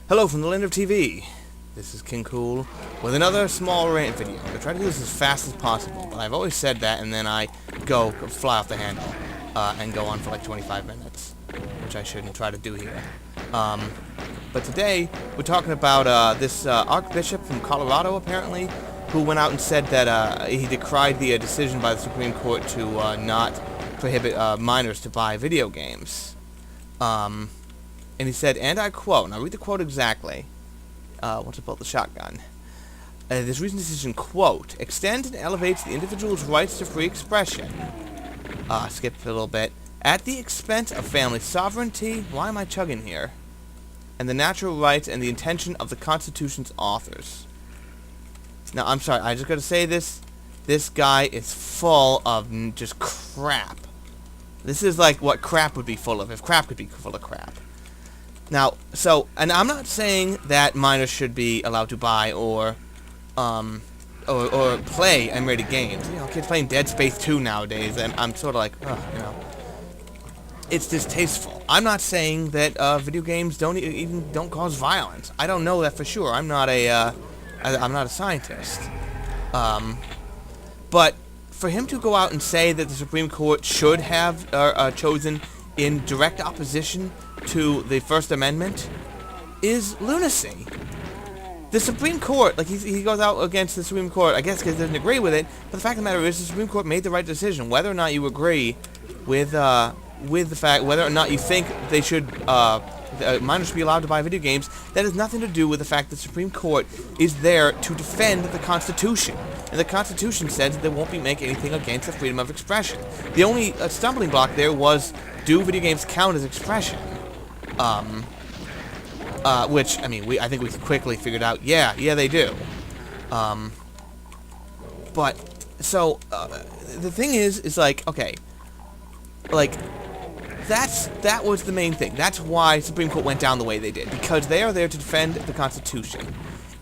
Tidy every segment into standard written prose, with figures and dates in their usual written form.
Hello from the land of TV. This is King Kool with another small rant video. I try to do this as fast as possible, but I've always said that, and then I fly off the handle and go on for like 25 minutes, which I shouldn't try to do here. But today we're talking about this archbishop from Colorado, apparently, who went out and said that he decried the decision by the Supreme Court to not prohibit minors to buy video games. And he said, and I quote, and I'll read the quote exactly, once I pull the shotgun. This recent decision, quote, extends and elevates the individual's rights to free expression. Skip a little bit. At the expense of family sovereignty, why am I chugging here? And the natural rights and the intention of the Constitution's authors. Now, I'm sorry, I just gotta say this. This guy is full of just crap. This is like what crap would be full of, if crap could be full of crap. Now, and I'm not saying that minors should be allowed to buy or play M-rated games. You know, kids playing Dead Space 2 nowadays, and I'm sort of like, it's distasteful. I'm not saying that video games don't cause violence. I don't know that for sure. I'm not a scientist. But for him to go out and say that the Supreme Court should have chosen in direct opposition to the First Amendment is lunacy. The Supreme Court, like he goes out against the Supreme Court, I guess because he doesn't agree with it, but the fact of the matter is the Supreme Court made the right decision. Whether or not you agree with the fact, whether or not you think they should, minors should be allowed to buy video games, that has nothing to do with the fact that the Supreme Court is there to defend the Constitution. And the Constitution says that they won't be making anything against the freedom of expression. The only stumbling block there was, do video games count as expression? Which, I mean, I think we quickly figured out, yeah, they do. But, so, the thing is like, okay, like, that was the main thing. That's why Supreme Court went down the way they did, because they are there to defend the Constitution.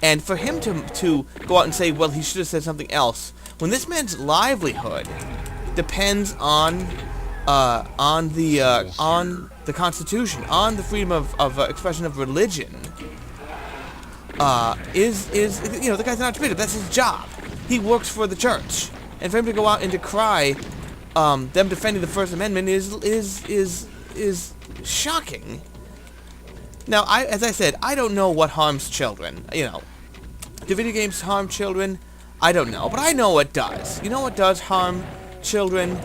And for him to go out and say, well, he should have said something else, when this man's livelihood depends on the Constitution, on the freedom of expression of religion, the guy's an archbishop. That's his job. He works for the church, and for him to go out and decry them defending the First Amendment is shocking. Now, as I said, I don't know what harms children. You know, do video games harm children? I don't know, but I know what does. You know what does harm children?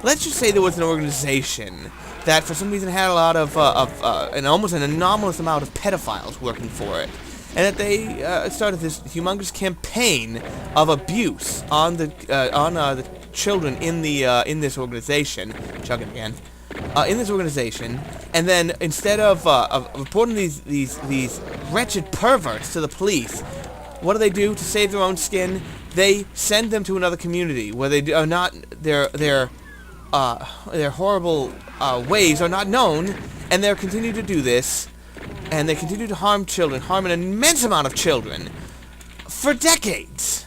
Let's just say there was an organization that for some reason had a lot of almost an anomalous amount of pedophiles working for it, and that they started this humongous campaign of abuse on the children in this organization. Chugging again. In this organization, and then instead of reporting these wretched perverts to the police, what do to save their own skin? They send them to another community where they are not their horrible ways are not known, and they continue to do this, and they continue to harm children, harm an immense amount of children, for decades.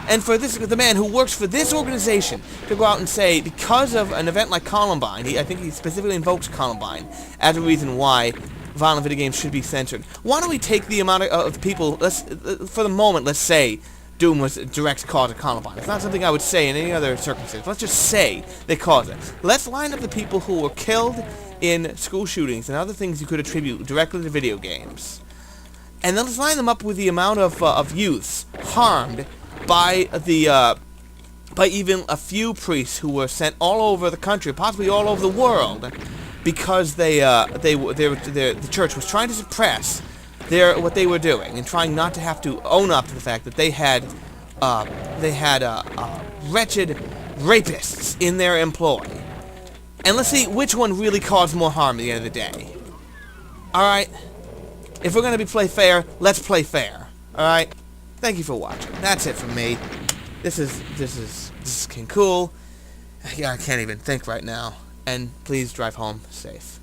And for the man who works for this organization to go out and say, because of an event like Columbine, I think he specifically invokes Columbine as a reason why violent video games should be censored. Why don't we take the amount of people, for the moment, let's say Doom was a direct cause of Columbine. It's not something I would say in any other circumstance. Let's just say they caused it. Let's line up the people who were killed in school shootings and other things you could attribute directly to video games. And then let's line them up with the amount of youths harmed by even a few priests who were sent all over the country, possibly all over the world, because the church was trying to suppress what they were doing and trying not to have to own up to the fact that they had wretched rapists in their employ. And let's see which one really caused more harm at the end of the day. All right, if we're gonna play fair, let's play fair. All right. Thank you for watching. That's it from me. This is King Kool. Yeah, I can't even think right now. And please drive home safe.